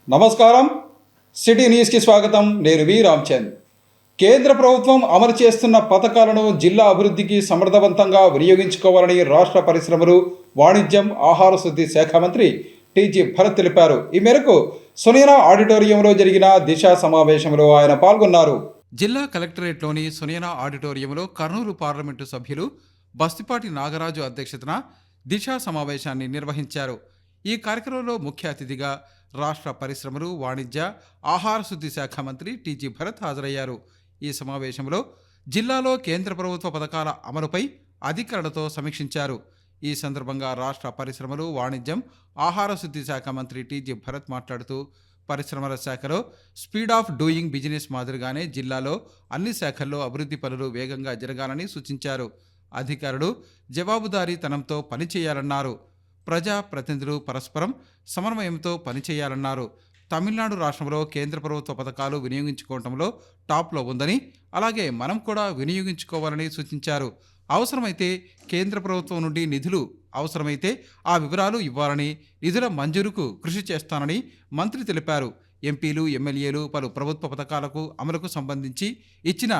నమస్కారం. సిటీ న్యూస్కి స్వాగతం. నేను వి రామ్చంద్. కేంద్ర ప్రభుత్వం అమలు చేస్తున్న పథకాలను జిల్లా అభివృద్ధికి సమర్థవంతంగా వినియోగించుకోవాలని రాష్ట్ర పరిశ్రమలు, వాణిజ్యం, ఆహార శుద్ధి శాఖ మంత్రి టీజీ భరత్ తెలిపారు. ఈ మేరకు సునీనా ఆడిటోరియంలో జరిగిన దిశ సమావేశంలో ఆయన పాల్గొన్నారు. జిల్లా కలెక్టరేట్లోని సునీనా ఆడిటోరియంలో కర్నూలు పార్లమెంటు సభ్యులు బస్తిపాటి నాగరాజు అధ్యక్షతన దిశ సమావేశాన్ని నిర్వహించారు. ఈ కార్యక్రమంలో ముఖ్య అతిథిగా రాష్ట్ర పరిశ్రమలు, వాణిజ్య, ఆహార శుద్ధి శాఖ మంత్రి టీజీ భరత్ హాజరయ్యారు. ఈ సమావేశంలో జిల్లాలో కేంద్ర ప్రభుత్వ పథకాల అమలుపై అధికారులతో సమీక్షించారు. ఈ సందర్భంగా రాష్ట్ర పరిశ్రమలు, వాణిజ్యం, ఆహార శుద్ధి శాఖ మంత్రి టీజీ భరత్ మాట్లాడుతూ పరిశ్రమల శాఖలో స్పీడ్ ఆఫ్ డూయింగ్ బిజినెస్ మాదిరిగానే జిల్లాలో అన్ని శాఖల్లో అభివృద్ధి పనులు వేగంగా జరగాలని సూచించారు. అధికారులు జవాబుదారీతనంతో పనిచేయాలన్నారు. ప్రజా ప్రతినిధులు పరస్పరం సమన్వయంతో పనిచేయాలన్నారు. తమిళనాడు రాష్ట్రంలో కేంద్ర ప్రభుత్వ పథకాలు వినియోగించుకోవడంలో టాప్లో ఉందని, అలాగే మనం కూడా వినియోగించుకోవాలని సూచించారు. అవసరమైతే కేంద్ర ప్రభుత్వం నుండి నిధులు అవసరమైతే ఆ వివరాలు ఇవ్వాలని, నిధుల మంజూరుకు కృషి చేస్తానని మంత్రి తెలిపారు. ఎంపీలు, ఎమ్మెల్యేలు పలు ప్రభుత్వ పథకాలకు అమలుకు సంబంధించి ఇచ్చిన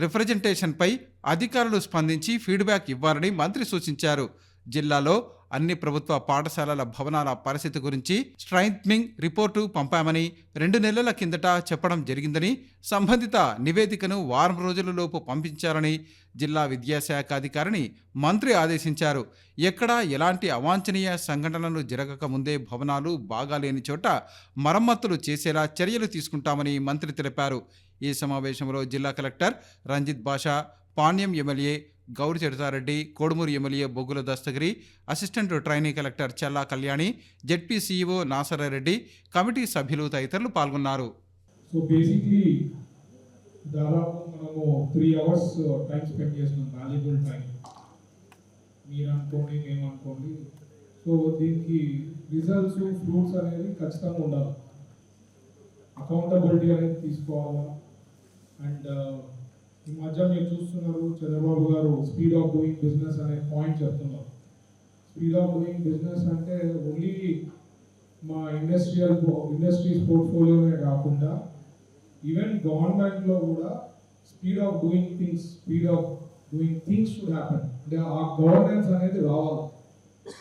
రిప్రజెంటేషన్పై అధికారులు స్పందించి ఫీడ్బ్యాక్ ఇవ్వాలని మంత్రి సూచించారు. జిల్లాలో అన్ని ప్రభుత్వ పాఠశాలల భవనాల పరిస్థితి గురించి స్ట్రైంథనింగ్ రిపోర్టు పంపామని 2 నెలల కిందట చెప్పడం జరిగిందని, సంబంధిత నివేదికను వారం రోజులలోపు పంపించాలని జిల్లా విద్యాశాఖ అధికారిని మంత్రి ఆదేశించారు. ఎక్కడా ఎలాంటి అవాంఛనీయ సంఘటనలు జరగక ముందే భవనాలు బాగాలేని చోట మరమ్మతులు చేసేలా చర్యలు తీసుకుంటామని మంత్రి తెలిపారు. ఈ సమావేశంలో జిల్లా కలెక్టర్ రంజిత్ బాషా, పాణ్యం ఎమ్మెల్యే గౌరి చరితారెడ్డి, కోడుమూరు ఎమ్మెల్యే బొగ్గుల దస్తగిరి, అసిస్టెంట్ ట్రైనీ కలెక్టర్ చల్లా కళ్యాణి, జెడ్పీ సీఈఓ నాసరారెడ్డి, కమిటీ సభ్యులు తదితరులు పాల్గొన్నారు. సో బేసిక్లీ దాదాపు మనము 3 hours టైం స్పెండ్ చేసినాం, వాల్యుబుల్ టైం. మీరు అనుకోండి, మేము అనుకోండి. సో దీనికి రిజల్ట్స్, ఫ్రూట్స్ అనేది ఖచ్చితంగా ఉండాలి. అకౌంటబిలిటీ అనేది తీసుకోవాలి. అండ్ ఈ మధ్య మీరు చూస్తున్నారు, చంద్రబాబు గారు స్పీడ్ ఆఫ్ డూయింగ్ బిజినెస్ అనే పాయింట్ చెప్తున్నారు. స్పీడ్ ఆఫ్ డూయింగ్ బిజినెస్ అంటే ఓన్లీ మా ఇండస్ట్రీస్ పోర్ట్ఫోలియోనే కాకుండా ఈవెన్ గవర్నమెంట్లో కూడా speed of doing things should happen. అంటే ఆ గవర్నెన్స్ అనేది రావాలి.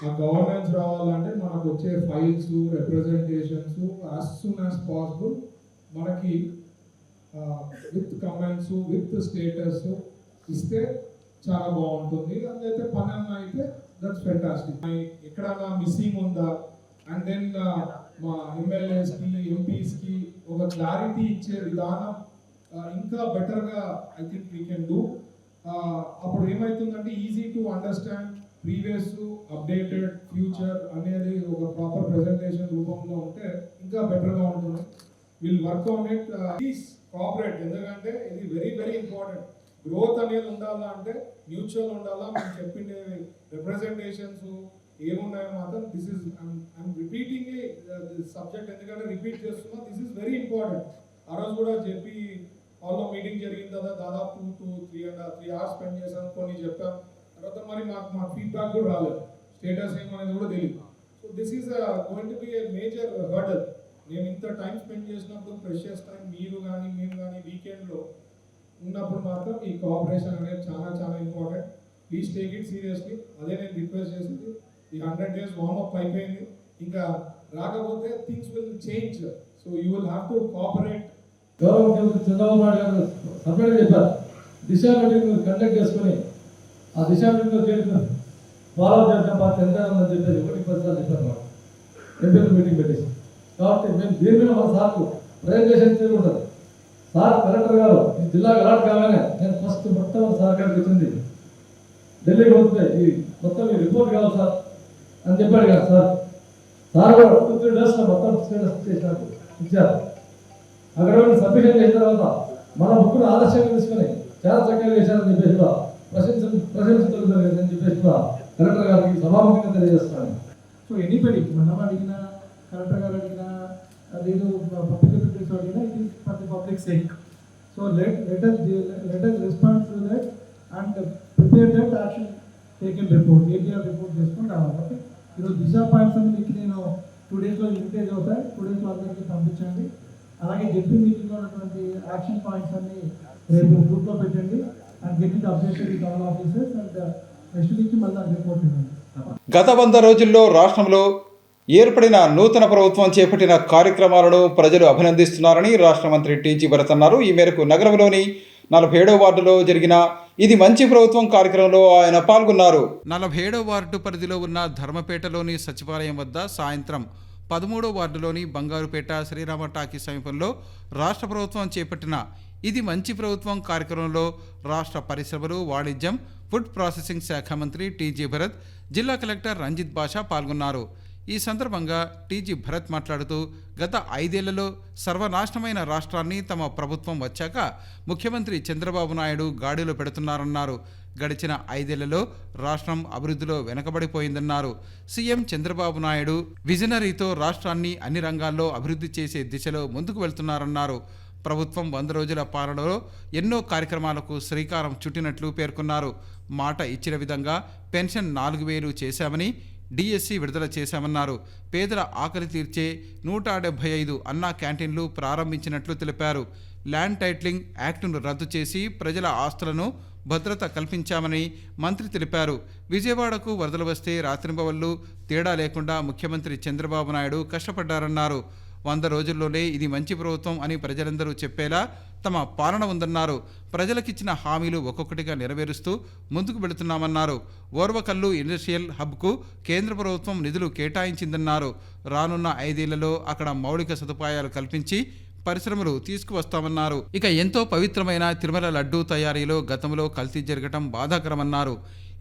ఆ గవర్నెన్స్ రావాలంటే మనకు వచ్చే files, representations as soon as possible మనకి విత్ కమెంట్స్, విత్ స్టేటస్ ఇస్తే చాలా బాగుంటుంది. అదైతే పని అన్న అయితే దట్స్ ఫెంటాస్టిక్. ఎక్కడన్నా మిస్సింగ్ ఉందా, అండ్ దెన్ మా ఎమ్మెల్యేస్కి, ఎంపీస్కి ఒక క్లారిటీ ఇచ్చే విధానం ఇంకా బెటర్గా I think we can do. అప్పుడు ఏమవుతుందంటే easy to understand, previous, updated, future అనేది ఒక ప్రాపర్ ప్రెజెంటేషన్ రూపంలో ఉంటే ఇంకా బెటర్గా ఉంటుంది. Will work on it. Please cooperate. ఎందుకంటే ఇది వెరీ వెరీ ఇంపార్టెంట్. గ్రోత్ అనేది ఉండాలా అంటే మ్యూచువల్ ఉండాలా. మనం చెప్పిండే రిప్రజెంటేషన్స్ ఏమున్నాయో మాత్రం this is I'm repeating subject, ఎందుకంటే రిపీట్ చేస్తున్నా. This is very important. ఆ రోజు కూడా చెప్పి హాల్లో మీటింగ్ జరిగింది కదా, దాదాపు 2-3 hours స్పెండ్ చేశాను. కొన్ని చెప్పాను, తర్వాత మరి మాకు ఫీడ్బ్యాక్ కూడా రాలేదు, స్టేటస్ ఏమనేది కూడా తెలియదు. So this is going to be a major hurdle. నేను ఇంత టైం స్పెండ్ చేసినప్పుడు, ప్రెషియస్ టైం మీరు కానీ మేము కానీ వీకెండ్లో ఉన్నప్పుడు మాత్రం ఈ కోఆపరేషన్ అనేది చాలా చాలా important. Please take it seriously. అదే నేను రిక్వెస్ట్ చేసింది. ఈ 100 days వార్మప్ అయిపోయింది, ఇంకా రాకపోతే things will change. So you will have to cooperate. గౌరవ ముఖ్యమంత్రి చంద్రబాబు నాయుడు గారు సపరేట్గా చెప్పారు, దిశ మీటింగ్ కండక్ట్ చేసుకుని ఆ దిశ మీటింగ్లో చేరుకుని ఫాలో చేయడం బాగా తెలంగాణ చెప్పేసి 1-10 సార్లు చెప్పారు. మాకు ఎంపీలు మీటింగ్ పెట్టేసి, కాబట్టి మేము దీని మీద మన సార్కు ప్రజెంటేషన్ తీసుకుంటారు. సార్ కలెక్టర్ గారు ఈ జిల్లాకు అలాట్ కాగానే నేను ఫస్ట్ మొత్తం సహకారం ఇచ్చింది ఢిల్లీకి పోతే ఈ మొత్తం ఈ రిపోర్ట్ కావాలి సార్ అని చెప్పాడు కదా సార్. సార్ కూడా 2-3 days మొత్తం స్టేటస్ చేసినట్టు ఇచ్చారు. అక్కడ సబ్మిషన్ చేసిన తర్వాత మన బుక్ను ఆదర్శంగా తీసుకొని చాలా చక్కగా చేశారని చెప్పేసి కూడా ప్రశంసలు జరిగిందని చెప్పేసి కూడా కలెక్టర్ గారికి సభాముఖంగా తెలియజేస్తున్నాను. సో ఎనీబడి మనం అడిగిన, కలెక్టర్ గారు అడిగినా, లేదు పబ్లిక్ అడిగినా, it is for the public sake. So let us respond to that and prepare that action taken report, ADR report చేసుకొని రావాలి. ఈరోజు దిశ పాయింట్స్ అనేది నేను 2 డేస్లో లిమిటేజ్ అవుతాయి. 2 డేస్లో అందరికీ పంపించండి. అలాగే జెపీ మీటింగ్లో ఉన్నటువంటి యాక్షన్ పాయింట్స్ అన్ని రేపు గ్రూప్లో పెట్టండి and get it updated with all officers and next week మళ్ళీ రిపోర్ట్ ఇవ్వండి. గత 100 రోజుల్లో రాష్ట్రంలో ఏర్పడిన నూతన ప్రభుత్వం చేపట్టిన కార్యక్రమాలను ప్రజలు అభినందిస్తున్నారని రాష్ట్ర మంత్రి టీజీ భరత్ అన్నారు. ఈ మేరకు నగరంలోని 47వ వార్డులో జరిగిన ఇది మంచి ప్రభుత్వం కార్యక్రమంలో ఆయన పాల్గొన్నారు. 47వ వార్డు పరిధిలో ఉన్న ధర్మపేటలోని సచివాలయం వద్ద సాయంత్రం 13వ వార్డులోని బంగారుపేట శ్రీరామ టాకీ సమీపంలో రాష్ట్ర ప్రభుత్వం చేపట్టిన ఇది మంచి ప్రభుత్వం కార్యక్రమంలో రాష్ట్ర పరిశ్రమలు, వాణిజ్యం, ఫుడ్ ప్రాసెసింగ్ శాఖ మంత్రి టీజీ భరత్, జిల్లా కలెక్టర్ రంజిత్ బాషా పాల్గొన్నారు. ఈ సందర్భంగా టీజీ భరత్ మాట్లాడుతూ గత 5 ఏళ్లలో సర్వనాశనమైన రాష్ట్రాన్ని తమ ప్రభుత్వం వచ్చాక ముఖ్యమంత్రి చంద్రబాబు నాయుడు గాడిలో పెడుతున్నారన్నారు. గడిచిన 5 ఏళ్లలో రాష్ట్రం అభివృద్ధిలో వెనకబడిపోయిందన్నారు. సీఎం చంద్రబాబు నాయుడు విజనరీతో రాష్ట్రాన్ని అన్ని రంగాల్లో అభివృద్ధి చేసే దిశలో ముందుకు వెళ్తున్నారన్నారు. ప్రభుత్వం 100 రోజుల పాలనలో ఎన్నో కార్యక్రమాలకు శ్రీకారం చుట్టినట్లు పేర్కొన్నారు. మాట ఇచ్చిన విధంగా పెన్షన్ 4,000 చేశామని, డిఎస్సి విడుదల చేశామన్నారు. పేదల ఆకలి తీర్చే 175 అన్నా క్యాంటీన్లు ప్రారంభించినట్లు తెలిపారు. ల్యాండ్ టైటిలింగ్ యాక్టును రద్దు చేసి ప్రజల ఆస్తులను భద్రత కల్పించామని మంత్రి తెలిపారు. విజయవాడకు వరదలు వస్తే రాత్రింబవళ్లు తేడా లేకుండా ముఖ్యమంత్రి చంద్రబాబు నాయుడు కష్టపడ్డారన్నారు. 100 రోజుల్లోనే ఇది మంచి ప్రభుత్వం అని ప్రజలందరూ చెప్పేలా తమ పాలన ఉందన్నారు. ప్రజలకిచ్చిన హామీలు ఒక్కొక్కటిగా నెరవేరుస్తూ ముందుకు వెళుతున్నామన్నారు. ఓర్వకల్లు ఇండస్ట్రియల్ హబ్కు కేంద్ర ప్రభుత్వం నిధులు కేటాయించిందన్నారు. రానున్న 5 ఏళ్లలో అక్కడ మౌలిక సదుపాయాలు కల్పించి పరిశ్రమలు తీసుకువస్తామన్నారు. ఇక ఎంతో పవిత్రమైన తిరుమల లడ్డూ తయారీలో గతంలో కల్తీ జరగటం బాధాకరమన్నారు.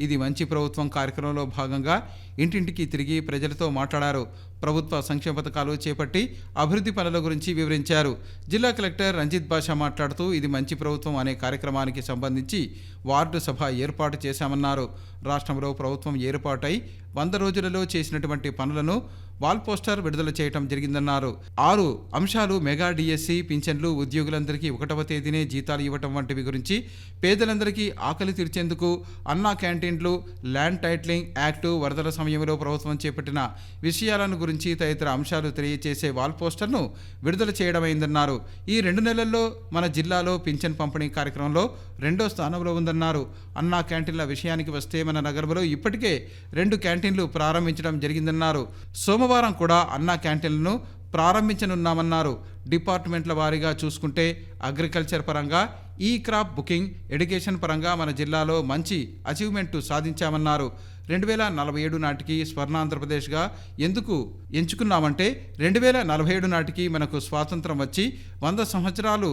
ఇది మంచి ప్రభుత్వం కార్యక్రమంలో భాగంగా ఇంటింటికి తిరిగి ప్రజలతో మాట్లాడారు. ప్రభుత్వ సంక్షేమ పథకాలు చేపట్టి అభివృద్ధి పనుల గురించి వివరించారు. జిల్లా కలెక్టర్ రంజిత్ బాషా మాట్లాడుతూ ఇది మంచి ప్రభుత్వం అనే కార్యక్రమానికి సంబంధించి వార్డు సభ ఏర్పాటు చేశామన్నారు. రాష్ట్రంలో ప్రభుత్వం ఏర్పాటై 100 రోజులలో చేసినటువంటి పనులను వాల్ పోస్టర్ విడుదల చేయడం జరిగిందన్నారు. 6 అంశాలు మెగా డిఎస్సి, పింఛన్లు, ఉద్యోగులందరికీ 1వ తేదీనే జీతాలు ఇవ్వటం వంటివి గురించి, పేదలందరికీ ఆకలి తీర్చేందుకు అన్నా క్యాంటీన్లు, ల్యాండ్ టైటిలింగ్ యాక్టు, వరదల సమయంలో ప్రభుత్వం చేపట్టిన విషయాలను గురించి తదితర అంశాలు తెలియజేసే వాల్ పోస్టర్ను విడుదల చేయడమైందన్నారు. ఈ 2 నెలల్లో మన జిల్లాలో పింఛన్ పంపిణీ కార్యక్రమంలో 2వ స్థానంలో ఉందన్నారు. అన్నా క్యాంటీన్ల విషయానికి వస్తే మన నగరంలో ఇప్పటికే 2 క్యాంటీన్లు ప్రారంభించడం జరిగిందన్నారు. సోమవారం కూడా అన్నా క్యాంటీన్లను ప్రారంభించనున్నామన్నారు. డిపార్ట్మెంట్ల వారీగా చూసుకుంటే అగ్రికల్చర్ పరంగా, ఈ క్రాప్ బుకింగ్, ఎడ్యుకేషన్ పరంగా మన జిల్లాలో మంచి అచీవ్మెంట్ సాధించామన్నారు. 2047 నాటికి స్వర్ణాంధ్రప్రదేశ్గా ఎందుకు ఎంచుకున్నామంటే 2047 నాటికి మనకు స్వాతంత్రం వచ్చి 100 సంవత్సరాలు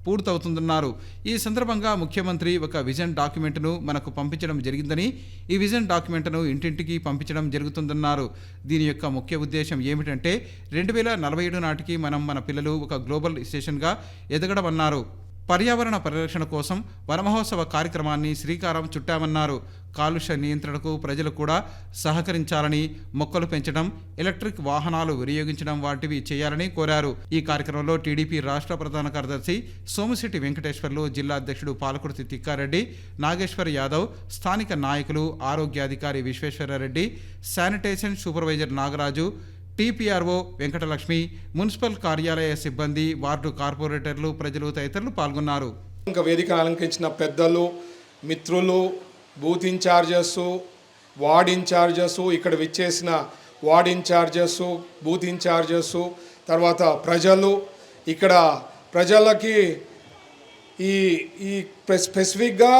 పూర్తవుతుందన్నారు. ఈ సందర్భంగా ముఖ్యమంత్రి ఒక విజన్ డాక్యుమెంట్ను మనకు పంపించడం జరిగిందని, ఈ విజన్ డాక్యుమెంట్ను ఇంటింటికి పంపించడం జరుగుతుందన్నారు. దీని యొక్క ముఖ్య ఉద్దేశం ఏమిటంటే 2047 నాటికి మన పిల్లలు ఒక గ్లోబల్ స్టేషన్గా ఎదగడమన్నారు. పర్యావరణ పరిరక్షణ కోసం వనమహోత్సవ కార్యక్రమాన్ని శ్రీకారం చుట్టామన్నారు. కాలుష్య నియంత్రణకు ప్రజలు కూడా సహకరించాలని, మొక్కలు పెంచడం, ఎలక్ట్రిక్ వాహనాలు వినియోగించడం వంటివి చేయాలని కోరారు. ఈ కార్యక్రమంలో టీడీపీ రాష్ట్ర ప్రధాన కార్యదర్శి సోమిశెట్టి వెంకటేశ్వర్లు, జిల్లా అధ్యక్షుడు పాలకుర్తి తిక్కారెడ్డి, నాగేశ్వర్ యాదవ్, స్థానిక నాయకులు, ఆరోగ్యాధికారి Vishweshwara Reddy, sanitation supervisor Nagaraju, TPRO Venkatalakshmi, municipal కార్యాలయ సిబ్బంది, వార్డు కార్పొరేటర్లు, ప్రజలు తదితరులు పాల్గొన్నారు. ఇంకా వేదికను అలంకరించిన పెద్దలు, మిత్రులు, బూత్ ఇన్ఛార్జెస్, వార్డ్ ఇన్ఛార్జెస్, ఇక్కడ విచ్చేసిన వార్డ్ ఇన్ఛార్జెస్, బూత్ ఇన్ఛార్జెస్, తర్వాత ప్రజలు, ఇక్కడ ప్రజలకి ఈ స్పెసిఫిక్గా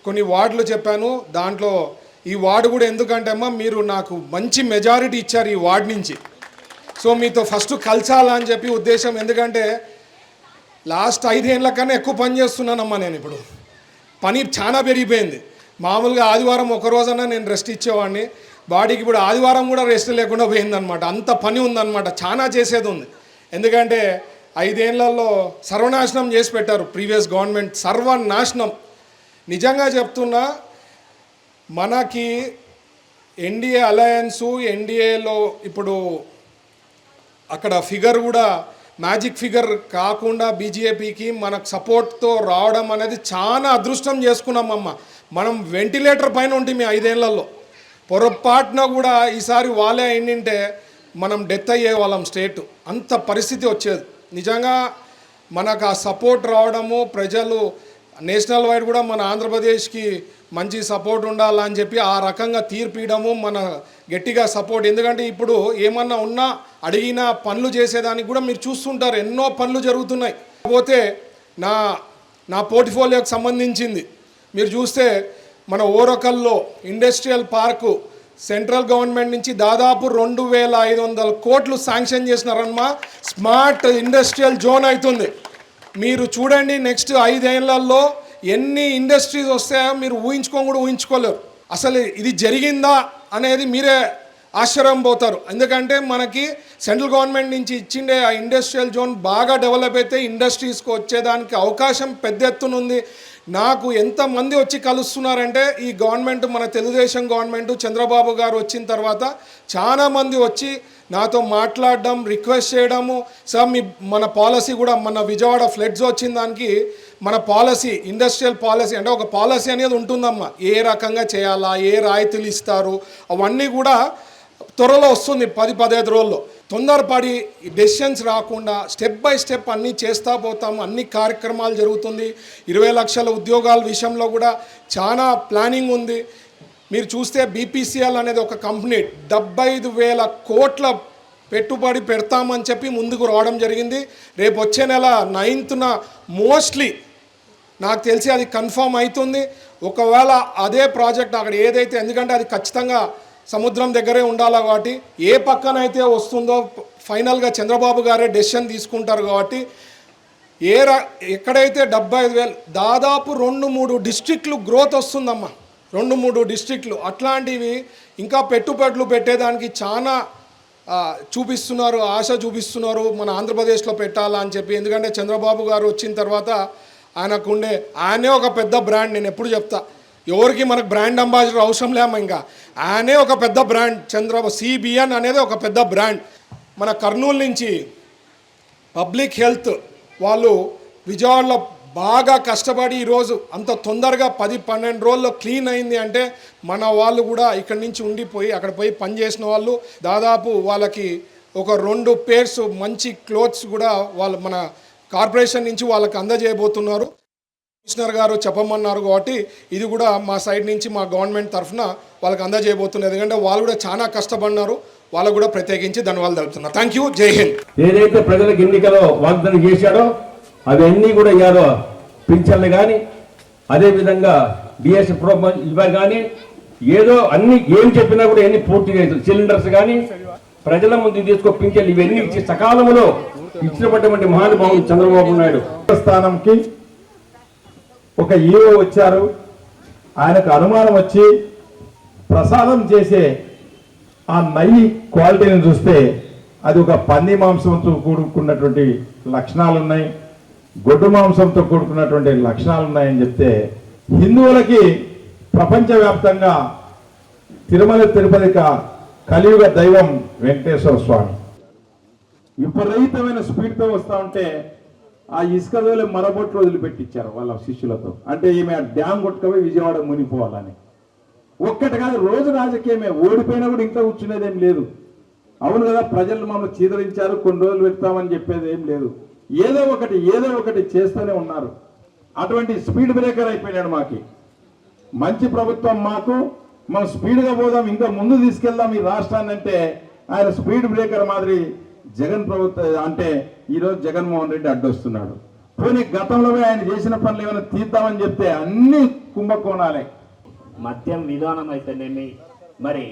కొన్ని వార్డులు చెప్పాను. దాంట్లో ఈ వార్డు కూడా ఎందుకంటే అమ్మా మీరు నాకు మంచి మెజారిటీ ఇచ్చారు ఈ వార్డు నుంచి, సో మీతో ఫస్ట్ కలిసాలని చెప్పి ఉద్దేశం. ఎందుకంటే లాస్ట్ 5 ఏళ్ళ కన్నా ఎక్కువ పని చేస్తున్నానమ్మా నేను. ఇప్పుడు పని చాలా పెరిగిపోయింది. మామూలుగా ఆదివారం ఒక రోజన్నా నేను రెస్ట్ ఇచ్చేవాడిని, బాడీకి ఇప్పుడు ఆదివారం కూడా రెస్ట్ లేకుండా పోయిందనమాట. అంత పని ఉందన్నమాట, చాలా చేసేది ఉంది. ఎందుకంటే 5 ఏళ్లలో సర్వనాశనం చేసి పెట్టారు ప్రీవియస్ గవర్నమెంట్, సర్వనాశనం. నిజంగా చెప్తున్నా, మనకి ఎన్డీఏ అలయన్సు, ఎన్డీఏలో ఇప్పుడు అక్కడ ఫిగర్ కూడా మ్యాజిక్ ఫిగర్ కాకుండా బీజేపీకి మనకు సపోర్ట్తో రావడం అనేది చాలా అదృష్టం చేసుకున్నామమ్మ. మనం వెంటిలేటర్ పైన ఉంటుంది 5 ఏళ్లలో. పొరపాటున కూడా ఈసారి వాళ్ళే అయిందంటే మనం డెత్ అయ్యే వాళ్ళం స్టేట్, అంత పరిస్థితి వచ్చేది. నిజంగా మనకు ఆ సపోర్ట్ రావడము, ప్రజలు నేషనల్ వైడ్ కూడా మన ఆంధ్రప్రదేశ్కి మంచి సపోర్ట్ ఉండాలని చెప్పి ఆ రకంగా తీర్పియడము, మన గట్టిగా సపోర్ట్. ఎందుకంటే ఇప్పుడు ఏమన్నా ఉన్నా అడిగిన పనులు చేసేదానికి కూడా మీరు చూస్తుంటారు, ఎన్నో పనులు జరుగుతున్నాయి. కాకపోతే నా పోర్ట్ఫోలియోకి సంబంధించింది మీరు చూస్తే మన ఓరకల్లో ఇండస్ట్రియల్ పార్కు సెంట్రల్ గవర్నమెంట్ నుంచి దాదాపు 2500 కోట్లు శాంక్షన్ చేసినారమ్మా. స్మార్ట్ ఇండస్ట్రియల్ జోన్ అవుతుంది. మీరు చూడండి నెక్స్ట్ 5 ఏళ్లలో ఎన్ని ఇండస్ట్రీస్ వస్తాయో మీరు ఊహించుకోలేరు. అసలు ఇది జరిగిందా అనేది మీరే ఆశ్చర్యం పోతారు. ఎందుకంటే మనకి సెంట్రల్ గవర్నమెంట్ నుంచి ఇచ్చిండే ఆ ఇండస్ట్రియల్ జోన్ బాగా డెవలప్ అయితే ఇండస్ట్రీస్కి వచ్చేదానికి అవకాశం పెద్ద ఎత్తున ఉంది. నాకు ఎంతమంది వచ్చి కలుస్తున్నారంటే ఈ గవర్నమెంట్, మన తెలుగుదేశం గవర్నమెంట్ చంద్రబాబు గారు వచ్చిన తర్వాత చాలామంది వచ్చి నాతో మాట్లాడడం, రిక్వెస్ట్ చేయడము, సార్ మన పాలసీ కూడా మన విజయవాడ ఫ్లడ్స్ వచ్చిన దానికి మన పాలసీ, ఇండస్ట్రియల్ పాలసీ అంటే ఒక పాలసీ అనేది ఉంటుందమ్మా. ఏ రకంగా చేయాలా, ఏ రాయితీలు ఇస్తారు, అవన్నీ కూడా త్వరలో వస్తుంది. 10-15 రోజుల్లో తొందరపడి డెసిషన్స్ రాకుండా స్టెప్ బై స్టెప్ అన్నీ చేస్తూ పోతాము. అన్ని కార్యక్రమాలు జరుగుతుంది. 20 లక్షల ఉద్యోగాల విషయంలో కూడా చాలా ప్లానింగ్ ఉంది. మీరు చూస్తే బీపీసీఎల్ అనేది ఒక కంపెనీ 75,000 కోట్ల పెట్టుబడి పెడతామని చెప్పి ముందుకు రావడం జరిగింది. రేపు వచ్చే నెల 9th మోస్ట్లీ నాకు తెలిసి అది కన్ఫర్మ్ అవుతుంది. ఒకవేళ అదే ప్రాజెక్ట్ అక్కడ ఏదైతే, ఎందుకంటే అది ఖచ్చితంగా సముద్రం దగ్గరే ఉండాలి కాబట్టి ఏ పక్కనైతే వస్తుందో ఫైనల్గా చంద్రబాబు గారే డెసిషన్ తీసుకుంటారు కాబట్టి ఎక్కడైతే 75,000 దాదాపు 2-3 డిస్ట్రిక్ట్లు గ్రోత్ వస్తుందమ్మా. 2-3 డిస్ట్రిక్ట్లు అట్లాంటివి ఇంకా పెట్టుబడులు పెట్టేదానికి చాలా చూపిస్తున్నారు, ఆశ చూపిస్తున్నారు మన ఆంధ్రప్రదేశ్లో పెట్టాలా అని చెప్పి. ఎందుకంటే చంద్రబాబు గారు వచ్చిన తర్వాత ఆయనే ఒక పెద్ద బ్రాండ్. నేను ఎప్పుడు చెప్తా, ఎవరికి మనకు బ్రాండ్ అంబాసిడర్ అవసరం లేము, ఇంకా ఆయనే ఒక పెద్ద బ్రాండ్. సిబిఎన్ అనేది ఒక పెద్ద బ్రాండ్. మన కర్నూలు నుంచి పబ్లిక్ హెల్త్ వాళ్ళు విజయవాడలో బాగా కష్టపడి ఈరోజు అంత తొందరగా 10-12 రోజుల్లో క్లీన్ అయింది అంటే మన వాళ్ళు కూడా ఇక్కడి నుంచి ఉండిపోయి అక్కడ పోయి పనిచేసిన వాళ్ళు దాదాపు వాళ్ళకి ఒక 2 పేర్స్ మంచి క్లోత్స్ కూడా వాళ్ళు మన కార్పొరేషన్ నుంచి వాళ్ళకి అందజేయబోతున్నారు. కమిషనర్ గారు చెప్పమన్నారు కాబట్టి ఇది కూడా మా సైడ్ నుంచి మా గవర్నమెంట్ తరఫున వాళ్ళకి అందజేయబోతున్నారు. ఎందుకంటే వాళ్ళు కూడా చాలా కష్టపడినారు. వాళ్ళకు కూడా ప్రత్యేకించి ధన్యవాదాలు తెలుపుతున్నారు. Thank you. జై హింద్. ఏదైతే ప్రజలకు ఎన్నికలో వాగ్దానం చేశాడో అవన్నీ కూడా ఇవ్వాలో, పింఛన్లు కానీ అదేవిధంగా డిఎస్ ఇవ్వాలి కానీ ఏదో అన్ని ఏం చెప్పినా కూడా ఎన్ని పూర్తి చేస్తారు. సిలిండర్స్ కానీ ప్రజల ముందు తీసుకో పింఛన్లు ఇవన్నీ ఇచ్చి సకాలంలో ఇచ్చినటువంటి మహానుభావుడు చంద్రబాబు నాయుడు స్థానంకి ఒక ఈవో వచ్చారు. ఆయనకు అనుమానం వచ్చి ప్రసాదం చేసే ఆ నెయ్యి క్వాలిటీని చూస్తే అది ఒక పంది మాంసంతో కూడుకున్నటువంటి లక్షణాలు ఉన్నాయి, గొడ్డు మాంసంతో కూడుకున్నటువంటి లక్షణాలు ఉన్నాయని చెప్తే హిందువులకి ప్రపంచవ్యాప్తంగా తిరుమల తిరుపతిక కలియుగ దైవం వెంకటేశ్వర స్వామి విపరీతమైన స్పీడ్తో వస్తూ ఉంటే ఆ ఇసుక వేలు మరబొట్లు వదిలిపెట్టించారు వాళ్ళ శిష్యులతో. అంటే ఈమె డ్యామ్ కొట్టుకపోయి విజయవాడ మునిపోవాలని. ఒక్కటి కాదు, రోజు రాజకీయమే. ఓడిపోయినా కూడా ఇంకా కూర్చునేదేం లేదు. అవును కదా, ప్రజలు మమ్మల్ని చీదరించారు, కొన్ని రోజులు పెడతామని చెప్పేది ఏం లేదు. ఏదో ఒకటి చేస్తూనే ఉన్నారు. అటువంటి స్పీడ్ బ్రేకర్ అయిపోయినాడు. మాకి మంచి ప్రభుత్వం, మనం స్పీడ్గా పోదాం, ఇంకా ముందు తీసుకెళ్దాం ఈ రాష్ట్రాన్ని అంటే ఆయన స్పీడ్ బ్రేకర్ మాదిరి జగన్ ప్రభుత్వం అంటే ఈరోజు జగన్మోహన్ రెడ్డి అడ్డొస్తున్నాడు. పోనీ గతంలో ఆయన చేసిన పనులు ఏమైనా తీద్దామని చెప్తే అన్ని కుంభకోణాలే. మద్యం విధానం అయితేనేమి, మరి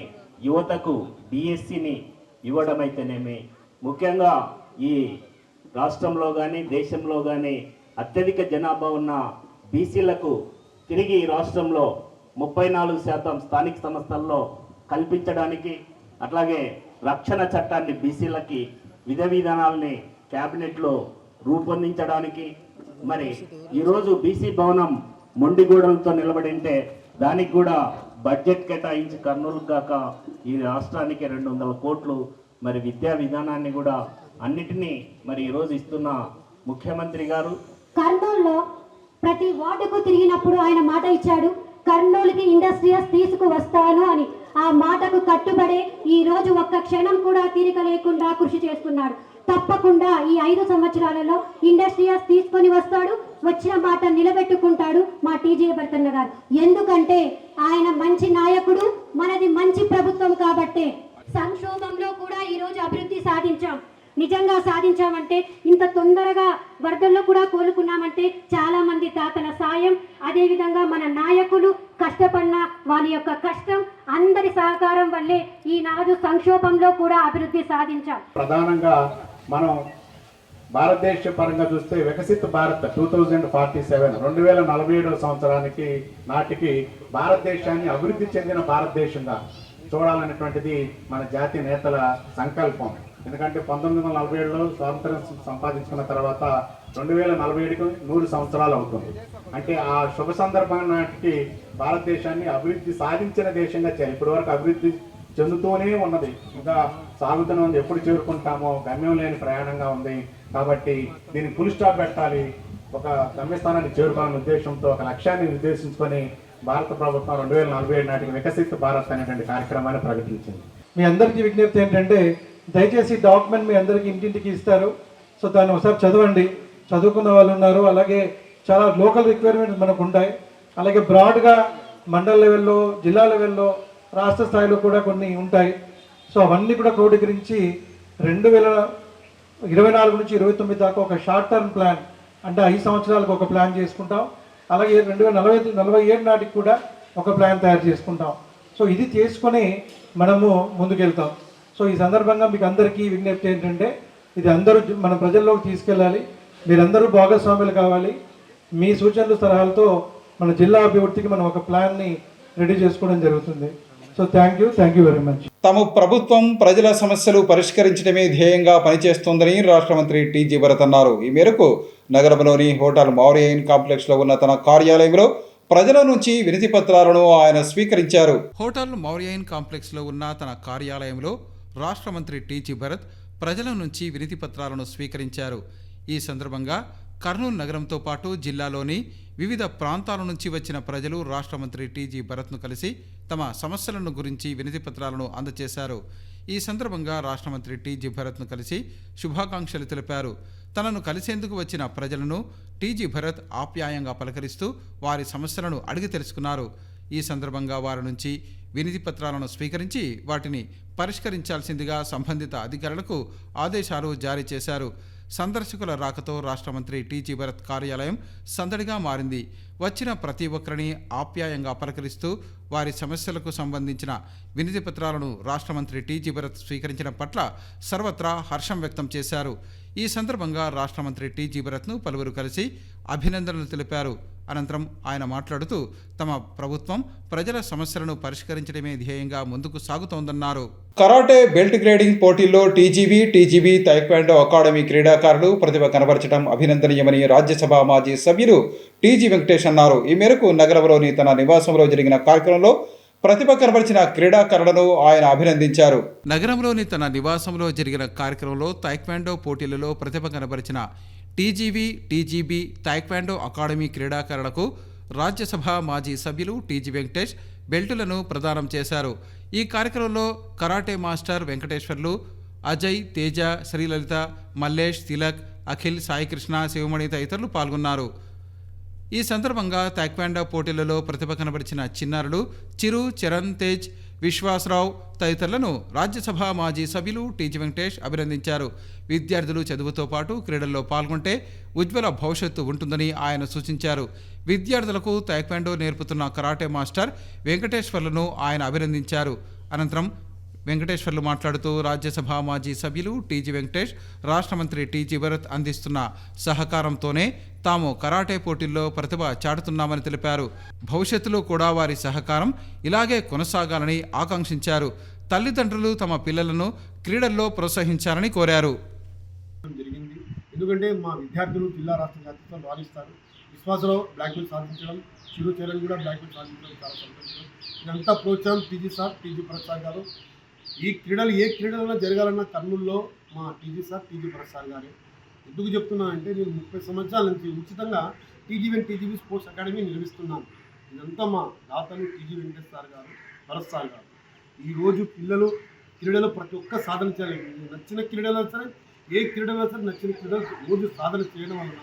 యువతకు డిఎస్సిని ఇవ్వడం అయితేనేమి, ముఖ్యంగా ఈ రాష్ట్రంలో కానీ దేశంలో కానీ అత్యధిక జనాభా ఉన్న బీసీలకు తిరిగి ఈ రాష్ట్రంలో 34% స్థానిక సంస్థల్లో కల్పించడానికి, అట్లాగే రక్షణ చట్టాన్ని బీసీలకి విధ విధానాలని క్యాబినెట్లో రూపొందించడానికి, మరి ఈరోజు బీసీ భవనం మొండిగోడలతో నిలబడింటే దానికి కూడా బడ్జెట్ కేటాయించి కర్నూలు కాక ఈ రాష్ట్రానికి 200 కోట్లు, మరి విద్యా విధానాన్ని కూడా అన్నిటినీ మరి ఈరోజు ఇస్తున్న ముఖ్యమంత్రి గారు. కర్నూలులో ప్రతి వార్డుకు తిరిగినప్పుడు ఆయన మాట ఇచ్చాడు, కర్నూలుకి ఇండస్ట్రీస్ తీసుకువస్తాను అని. ఆ మాటకు కట్టుబడి ఈ రోజు ఒక్క క్షణం కూడా తీరిక లేకుండా కృషి చేస్తున్నాడు. తప్పకుండా ఈ 5 సంవత్సరాలలో ఇండస్ట్రియల్స్ తీసుకొని వస్తాడు, వచ్చిన మాట నిలబెట్టుకుంటాడు మా టీజీ భరతన్న గారు. ఎందుకంటే ఆయన మంచి నాయకుడు, మనది మంచి ప్రభుత్వం కాబట్టే. సంక్షోభంలో కూడా ఈ రోజు అభివృద్ధి సాధించాం. నిజంగా సాధించామంటే, ఇంత తొందరగా వరదల్లో కూడా కోలుకున్నామంటే చాలా మంది తాతల సాయం, అదేవిధంగా మన నాయకులు కష్టపడిన వాళ్ళ యొక్క కష్టం, అందరి సహకారం వల్లే ఈనాడు సంక్షోభంలో కూడా అభివృద్ధి సాధించాం. ప్రధానంగా మనం భారతదేశ పరంగా చూస్తే వికసిత భారత్ 2047 2047 సంవత్సరానికి నాటికి భారతదేశాన్ని అభివృద్ధి చెందిన భారతదేశంగా చూడాలనేటువంటిది మన జాతీయ నేతల సంకల్పం. ఎందుకంటే 1947లో స్వాతంత్రం సంపాదించుకున్న తర్వాత 2047కి 100 సంవత్సరాలు అవుతుంది. అంటే ఆ శుభ సందర్భం నాటికి భారతదేశాన్ని అభివృద్ధి సాధించిన దేశంగా చేయాలి. ఇప్పటి వరకు అభివృద్ధి చెందుతూనే ఉన్నది, ఇంకా సాగుతూనే ఉంది. ఎప్పుడు చేరుకుంటామో గమ్యం లేని ప్రయాణంగా ఉంది. కాబట్టి దీన్ని ఫుల్ స్టాప్ పెట్టాలి, ఒక గమ్యస్థానాన్ని చేరుకోవాలనే ఉద్దేశంతో ఒక లక్ష్యాన్ని నిర్దేశించుకొని భారత ప్రభుత్వం 2047 నాటికి వికసిత భారత్ అనేటువంటి కార్యక్రమాన్ని ప్రకటించింది. మీ అందరికీ విజ్ఞప్తి ఏంటంటే, దయచేసి డాక్యుమెంట్ మీ అందరికీ ఇంటింటికి ఇస్తారు. సో దాన్ని ఒకసారి చదవండి. చదువుకున్న వాళ్ళు ఉన్నారు, అలాగే చాలా లోకల్ రిక్వైర్మెంట్స్ మనకు ఉంటాయి. అలాగే బ్రాడ్గా మండల లెవెల్లో, జిల్లా లెవెల్లో, రాష్ట్ర స్థాయిలో కూడా కొన్ని ఉంటాయి. సో అవన్నీ కూడా క్రోడీకరించి 2024 నుంచి 29 దాకా ఒక షార్ట్ టర్మ్ ప్లాన్, అంటే 5 సంవత్సరాలకు ఒక ప్లాన్ చేసుకుంటాం. అలాగే 2047 నాటికి కూడా ఒక ప్లాన్ తయారు చేసుకుంటాం. సో ఇది చేసుకొని మనము ముందుకెళ్తాం. సో ఈ సందర్భంగా మీకు అందరికీ విజ్ఞప్తి ఏంటంటే, ఇది అందరూ మన ప్రజల్లోకి తీసుకెళ్ళాలి. మీరందరూ భాగస్వాములు కావాలి. మీ సూచనలు సలహాలతో మన జిల్లా అభివృద్ధికి మనం ఒక ప్లాన్ని రెడీ చేసుకోవడం జరుగుతుంది. So thank you very much. తమ ప్రభుత్వం ప్రజల సమస్యలు పరిష్కరించడమే ధ్యేయంగా పనిచేస్తోందని రాష్ట్ర మంత్రి టీజీ భరత్ అన్నారు. ఈ మేరకు నగరంలోని హోటల్ మౌరియన్ కాంప్లెక్స్లో ఉన్న తన కార్యాలయంలో ప్రజల నుంచి వినతి పత్రాలను ఆయన స్వీకరించారు. హోటల్ మౌరియన్ కాంప్లెక్స్లో ఉన్న తన కార్యాలయంలో రాష్ట్ర మంత్రి టీజీ భరత్ ప్రజల నుంచి వినతి పత్రాలను స్వీకరించారు. ఈ సందర్భంగా కర్నూలు నగరంతో పాటు జిల్లాలోని వివిధ ప్రాంతాల నుంచి వచ్చిన ప్రజలు రాష్ట్ర మంత్రి టీజీ భరత్ను కలిసి తమ సమస్యలను గురించి వినతి పత్రాలను అందజేశారు. ఈ సందర్భంగా రాష్ట్ర మంత్రి టీజీ భరత్ను కలిసి శుభాకాంక్షలు తెలిపారు. తనను కలిసేందుకు వచ్చిన ప్రజలను టీజీ భరత్ ఆప్యాయంగా పలకరిస్తూ వారి సమస్యలను అడిగి తెలుసుకున్నారు. ఈ సందర్భంగా వారి నుంచి వినతి పత్రాలను స్వీకరించి వాటిని పరిష్కరించాల్సిందిగా సంబంధిత అధికారులకు ఆదేశాలు జారీ చేశారు. సందర్శకుల రాకతో రాష్ట్ర మంత్రి టీజీ భరత్ కార్యాలయం సందడిగా మారింది. వచ్చిన ప్రతి ఒక్కరిని ఆప్యాయంగా పలకరిస్తూ వారి సమస్యలకు సంబంధించిన వినతి పత్రాలను రాష్ట్ర మంత్రి టీజీ భరత్ స్వీకరించడం పట్ల సర్వత్రా హర్షం వ్యక్తం చేశారు. ఈ సందర్భంగా రాష్ట్ర మంత్రి టీజీ భరత్ను పలువురు కలిసి అభినందనలు తెలిపారు. అనంతరం ఆయన మాట్లాడుతూ తమ ప్రభుత్వం ప్రజల సమస్యలను పరిష్కరించడమే ధ్యేయంగా ముందుకు సాగుతోందన్నారు. కరాటే బెల్ట్ గ్రేడింగ్ పోటీల్లో టీజీబీ తైక్వాండో అకాడమీ క్రీడాకారులు ప్రతిభ కనబరచడం అభినందనీయమని రాజ్యసభ మాజీ సభ్యులు టీజీ వెంకటేష్ అన్నారు. ఈ మేరకు నగరంలోని తన నివాసంలో జరిగిన కార్యక్రమంలో ప్రతిభ కనబరిచిన క్రీడాకారులను ఆయన అభినందించారు. నగరంలోని తన నివాసంలో జరిగిన కార్యక్రమంలో తైక్వాండో పోటీలలో ప్రతిభ కనబరిచిన టీజీబీ తైక్వాండో అకాడమీ క్రీడాకారులకు రాజ్యసభ మాజీ సభ్యులు టీజీ వెంకటేష్ బెల్టులను ప్రదానం చేశారు. ఈ కార్యక్రమంలో కరాటే మాస్టర్ వెంకటేశ్వర్లు, అజయ్, తేజ, శ్రీలలిత, మల్లేష్, తిలక్, అఖిల్, సాయికృష్ణ, శివమణి తదితరులు పాల్గొన్నారు. ఈ సందర్భంగా తైక్వాండో పోటీలలో ప్రతిభ కనబరిచిన చిన్నారులు చిరు, చరణ్, తేజ్, విశ్వాసరావు తదితరులను రాజ్యసభ మాజీ సభ్యులు టీజీ వెంకటేష్ అభినందించారు. విద్యార్థులు చదువుతో పాటు క్రీడల్లో పాల్గొంటే ఉజ్వల భవిష్యత్తు ఉంటుందని ఆయన సూచించారు. విద్యార్థులకు తైక్వాండో నేర్పుతున్న కరాటే మాస్టర్ వెంకటేశ్వర్లను ఆయన అభినందించారు. అనంతరం వెంకటేశ్వర్లు మాట్లాడుతూ రాజ్యసభ మాజీ సభ్యులు టీజీ వెంకటేష్, రాష్ట్ర మంత్రి టీజీ భరత్ అందిస్తున్న సహకారంతోనే తాము కరాటే పోటీల్లో ప్రతిభ చాటుతున్నామని తెలిపారు. భవిష్యత్తులో కూడా వారి సహకారం ఇలాగే కొనసాగాలని ఆకాంక్షించారు. తల్లిదండ్రులు తమ పిల్లలను క్రీడల్లో ప్రోత్సహించాలని కోరారు. జరిగింది ఎందుకంటే మా విద్యార్థులు జిల్లా రాష్ట్ర జాతీయత్వం రాణిస్తారు. విశ్వాసరావు బ్లాక్ బెల్ట్ సాధించడం, చిరు చరణ్ కూడా బ్లాక్ బెల్ట్ సాధించడం చాలా సంతోషం. ఇదంతా ప్రోత్సాహం టీజీ భరత్ సార్ గారు. ఈ క్రీడలు ఏ క్రీడలైనా జరగాలన్న కర్నూలులో మా టీజీ భరత్ సార్ గారే. ఎందుకు చెప్తున్నా అంటే, నేను 30 సంవత్సరాల నుంచి ఉచితంగా టీజీబీ స్పోర్ట్స్ అకాడమీ నిర్వహిస్తున్నాను. ఇదంతా మా దాతలు టీజీ వెంకటేష్ సార్ గారు, భరత్ సార్ గారు. ఈరోజు పిల్లలు క్రీడలో ప్రతి ఒక్క సాధన చేయాలి. నచ్చిన క్రీడలు సరే, ఏ క్రీడలో సరే నచ్చిన క్రీడలు రోజు సాధన చేయడం వలన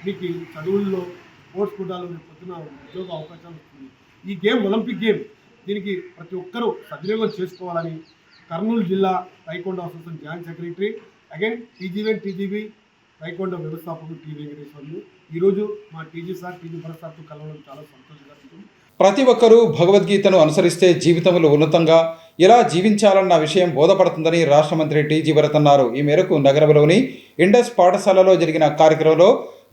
మీకు చదువుల్లో స్పోర్ట్స్ కోటాలో పొద్దున ఉద్యోగ అవకాశాలు వస్తుంది. ఈ గేమ్ ఒలింపిక్ గేమ్, దీనికి ప్రతి ఒక్కరూ సద్వినియోగం చేసుకోవాలని కర్నూలు జిల్లా Raikonda association joint secretary again TGB Raikonda వ్యవస్థాపకులు టి వెంకటేశ్వర్లు ఈరోజు మా టీజీ భరత్ సార్తో కలవడం చాలా సంతోషకరం. ప్రతి ఒక్కరూ భగవద్గీతను అనుసరిస్తే జీవితంలో ఉన్నతంగా ఎలా జీవించాలన్న విషయం బోధపడుతుందని రాష్ట్ర మంత్రి టీజీ భరత్ అన్నారు. ఈ మేరకు నగరంలోని ఇండస్ పాఠశాలలో జరిగిన కార్యక్రమంలో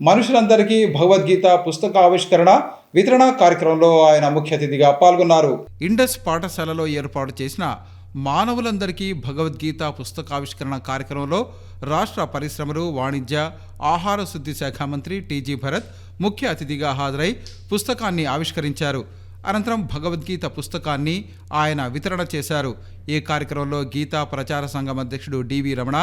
మనుషులందరికీ భగవద్గీత పుస్తక ఆవిష్కరణ వితరణ కార్యక్రమంలో ఆయన ముఖ్య అతిథిగా పాల్గొన్నారు. ఇండస్ పాఠశాలలో ఏర్పాటు చేసిన మానవులందరికీ భగవద్గీత పుస్తకావిష్కరణ కార్యక్రమంలో రాష్ట్ర పరిశ్రమలు, వాణిజ్య, ఆహార శుద్ధి శాఖ మంత్రి టీజీ భరత్ ముఖ్య అతిథిగా హాజరై పుస్తకాన్ని ఆవిష్కరించారు. అనంతరం భగవద్గీత పుస్తకాన్ని ఆయన వితరణ చేశారు. ఈ కార్యక్రమంలో గీతా ప్రచార సంఘం అధ్యక్షుడు DV Ramana,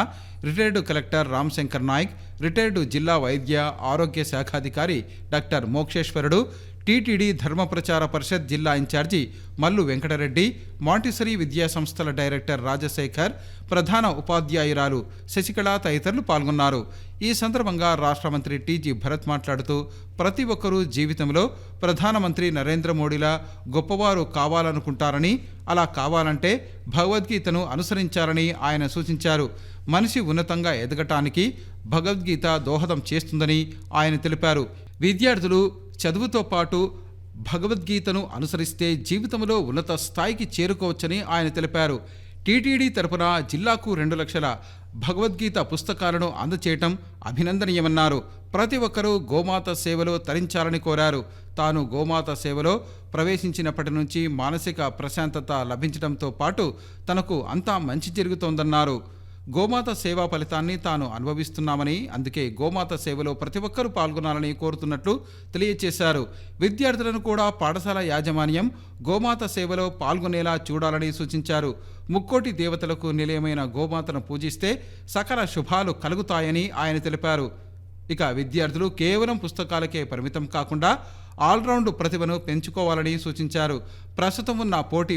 retired collector Ramashankar Nayak, retired జిల్లా వైద్య ఆరోగ్య శాఖాధికారి డాక్టర్ మోక్షేశ్వరుడు, టీటీడీ ధర్మ ప్రచార పరిషత్ జిల్లా ఇన్ఛార్జి మల్లు వెంకటరెడ్డి, మాంటిసరీ విద్యా సంస్థల డైరెక్టర్ రాజశేఖర్, ప్రధాన ఉపాధ్యాయురాలు శశికళ తదితరులు పాల్గొన్నారు. ఈ సందర్భంగా రాష్ట్ర మంత్రి టీజీ భరత్ మాట్లాడుతూ ప్రతి ఒక్కరూ జీవితంలో ప్రధానమంత్రి నరేంద్ర మోడీలా గొప్పవారు కావాలనుకుంటారని, అలా కావాలంటే భగవద్గీతను అనుసరించాలని ఆయన సూచించారు. మనిషి ఉన్నతంగా ఎదగటానికి భగవద్గీత దోహదం చేస్తుందని ఆయన తెలిపారు. విద్యార్థులు చదువుతో పాటు భగవద్గీతను అనుసరిస్తే జీవితంలో ఉన్నత స్థాయికి చేరుకోవచ్చని ఆయన తెలిపారు. టీటీడీ తరపున జిల్లాకు 2 లక్షల భగవద్గీత పుస్తకాలను అందచేయటం అభినందనీయమన్నారు. ప్రతి ఒక్కరూ గోమాత సేవలో తరించాలని కోరారు. తాను గోమాత సేవలో ప్రవేశించినప్పటి నుంచి మానసిక ప్రశాంతత లభించడంతో పాటు తనకు అంతా మంచి జరుగుతోందన్నారు. గోమాత సేవా ఫలితాన్ని తాను అనుభవిస్తున్నామని, అందుకే గోమాత సేవలో ప్రతి ఒక్కరూ పాల్గొనాలని కోరుతున్నట్లు తెలియజేశారు. విద్యార్థులను కూడా పాఠశాల యాజమాన్యం గోమాత సేవలో పాల్గొనేలా చూడాలని సూచించారు. ముక్కోటి దేవతలకు నిలయమైన గోమాతను పూజిస్తే సకల శుభాలు కలుగుతాయని ఆయన తెలిపారు. ఇక విద్యార్థులు కేవలం పుస్తకాలకే పరిమితం కాకుండా ఆల్రౌండ్ ప్రతిభను పెంచుకోవాలని సూచించారు. ప్రస్తుతం ఉన్న పోటీ